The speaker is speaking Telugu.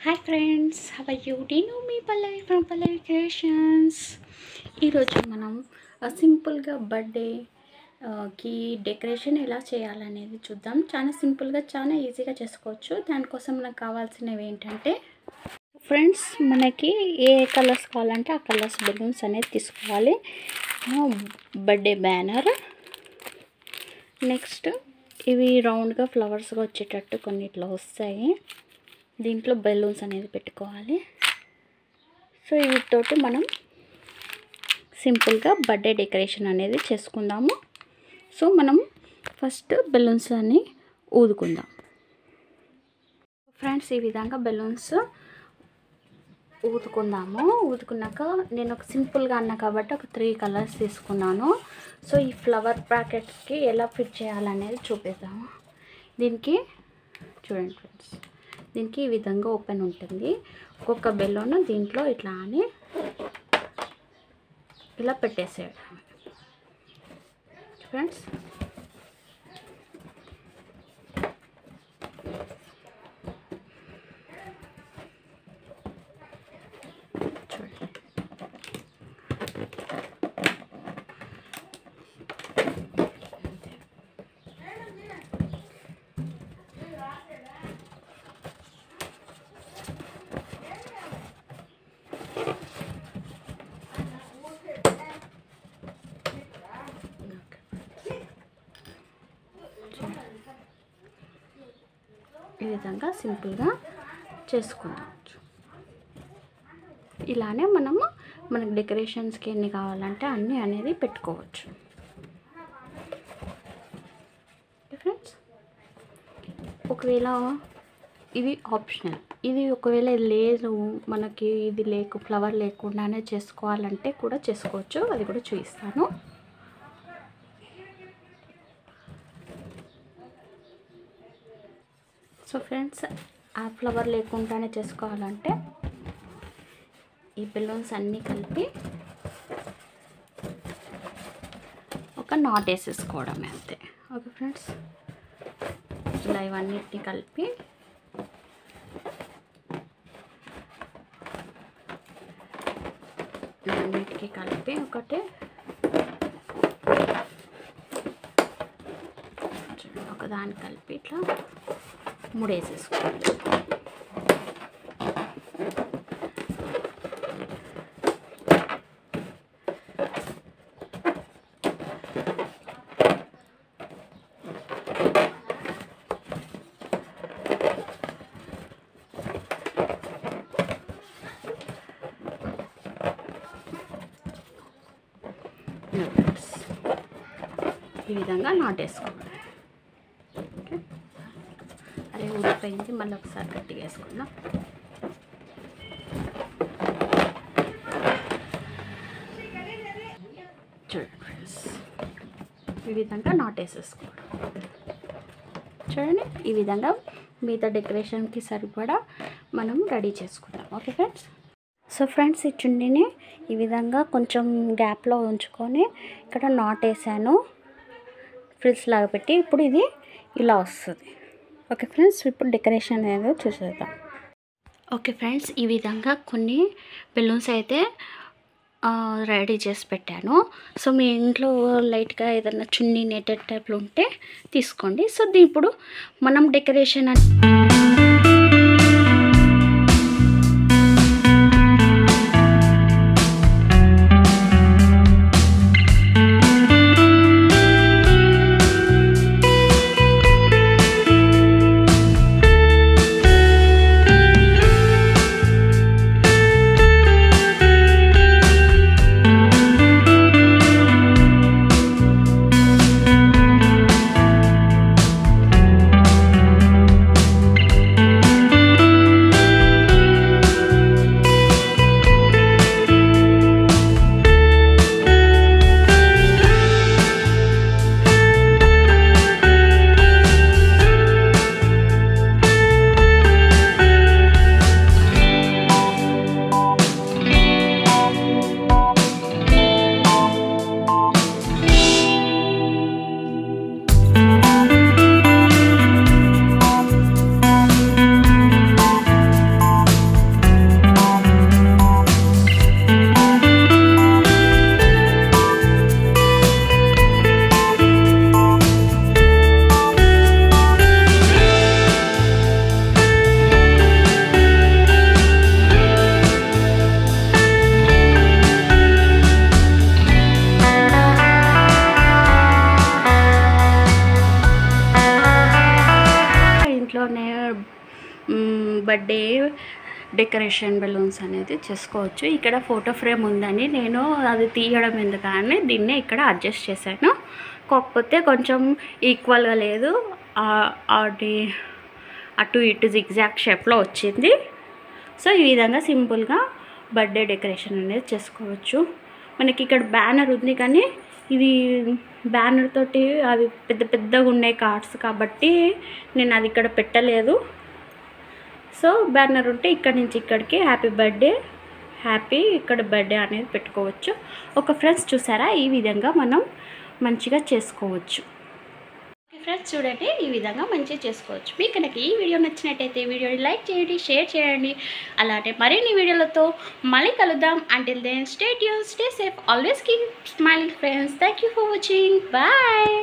Hi friends, how are you? నేను మీ పల్లవి ఫ్రమ్ పల్లవి క్రియేషన్స్. ఈరోజు మనం సింపుల్గా బర్త్డేకి డెకరేషన్ ఎలా చేయాలనేది చూద్దాం. చాలా సింపుల్గా, చాలా ఈజీగా చేసుకోవచ్చు. దానికోసం మనకు కావాల్సినవి ఏంటంటే ఫ్రెండ్స్, మనకి ఏ కలర్స్ కావాలంటే ఆ కలర్స్ బెలూన్స్ అనేది తీసుకోవాలి. బర్త్డే బ్యానర్, నెక్స్ట్ ఇవి రౌండ్గా ఫ్లవర్స్గా వచ్చేటట్టు కొన్ని ఇట్లా వస్తాయి. దీంట్లో బెలూన్స్ అనేది పెట్టుకోవాలి. సో వీటితోటి మనం సింపుల్గా బర్త్డే డెకరేషన్ అనేది చేసుకుందాము. సో మనం ఫస్ట్ బెలూన్స్ అన్ని ఊదుకుందాం. ఫ్రెండ్స్, ఈ విధంగా బెలూన్స్ ఊదుకున్నాక నేను ఒక సింపుల్గా అన్నా కాబట్టి ఒక 3 కలర్స్ తీసుకున్నాను. సో ఈ ఫ్లవర్ ప్యాకెట్స్కి ఎలా ఫిట్ చేయాలనేది చూపిద్దాము. దీనికి చూడండి ఫ్రెండ్స్, దీనికి ఈ విధంగా ఓపెన్ ఉంటుంది. ఒక్కొక్క బెలూన్ దీంట్లో ఇట్లా అని ఇలా పెట్టేసేయడం ఫ్రెండ్స్. ఈ విధంగా సింపుల్గా చేసుకుందాం. ఇలానే మనకు డెకరేషన్స్కి ఎన్ని కావాలంటే అన్నీ అనేది పెట్టుకోవచ్చు ఫ్రెండ్స్. ఒకవేళ ఇది ఆప్షనల్, ఇది ఒకవేళ లేదు మనకి, ఇది ఫ్లవర్ లేకుండానే చేసుకోవాలంటే కూడా చేసుకోవచ్చు. అది కూడా చూపిస్తాను. సో ఫ్రెండ్స్, ఆ ఫ్లవర్ లేకుండానే చేసుకోవాలంటే ఈ బెలూన్స్ అన్నీ కలిపి ఒక నాట్ వేసేసుకోవడమే అంతే. ఓకే ఫ్రెండ్స్, ఇలా ఇవన్నిటిని కలిపి ఒకటే ఒకదాన్ని కలిపి ఇట్లా ముడేసేసుకోవాలి. ఈ విధంగా నాటేసుకోవాలి. ఓకే, అదే ఊడిపోయింది. మళ్ళీ ఒకసారి గట్టిగా వేసుకుందాం. చూడండి ఫ్రెండ్స్, ఈ విధంగా నాటేసేసుకోవడం. చూడండి, ఈ విధంగా మిగతా డెకరేషన్కి సరిపడా మనం రెడీ చేసుకుందాం. Okay friends. సో ఫ్రెండ్స్, ఈ చున్నీని ఈ విధంగా కొంచెం గ్యాప్లో ఉంచుకొని ఇక్కడ నాట్ వేసాను, ఫ్రిల్స్ లాగా పెట్టి. ఇప్పుడు ఇది ఇలా వస్తుంది. ఓకే ఫ్రెండ్స్, ఇప్పుడు డెకరేషన్ అనేది చూసేద్దాం. ఓకే ఫ్రెండ్స్, ఈ విధంగా కొన్ని బెలూన్స్ అయితే రెడీ చేసి పెట్టాను. సో మీ ఇంట్లో లైట్గా ఏదైనా చున్నీ నెట్టెడ్ టైప్లో ఉంటే తీసుకోండి. సో ఇప్పుడు మనం డెకరేషన్ బర్త్డే డెకరేషన్ బెలూన్స్ అనేది చేసుకోవచ్చు. ఇక్కడ ఫోటో ఫ్రేమ్ ఉందని నేను అది తీయడం ఎందుకని దీన్నే ఇక్కడ అడ్జస్ట్ చేశాను. కాకపోతే కొంచెం ఈక్వల్గా లేదు, అది అటు ఇటు జిగ్జాగ్ షేప్లో వచ్చింది. సో ఈ విధంగా సింపుల్గా బర్త్డే డెకరేషన్ అనేది చేసుకోవచ్చు. మనకి ఇక్కడ బ్యానర్ ఉంది కానీ ఇది బ్యానర్ తోటి అవి పెద్ద పెద్దగా ఉన్నాయి కార్డ్స్ కాబట్టి నేను అది ఇక్కడ పెట్టలేదు. సో బ్యానర్ ఉంటే ఇక్కడ నుంచి ఇక్కడికి హ్యాపీ ఇక్కడ బర్త్డే అనేది పెట్టుకోవచ్చు. ఒక ఫ్రెండ్స్ చూసారా, ఈ విధంగా మనం మంచిగా చేసుకోవచ్చు. ఫ్రెండ్స్ చూడండి, ఈ విధంగా మంచిగా చేసుకోవచ్చు. మీకు కనుక ఈ వీడియో నచ్చినట్టయితే వీడియోని లైక్ చేయండి, షేర్ చేయండి. అలానే మరిన్ని వీడియోలతో మళ్ళీ కలుద్దాం. Until then stay tune, stay safe, always keep smiling friends. Thank you for watching. Bye.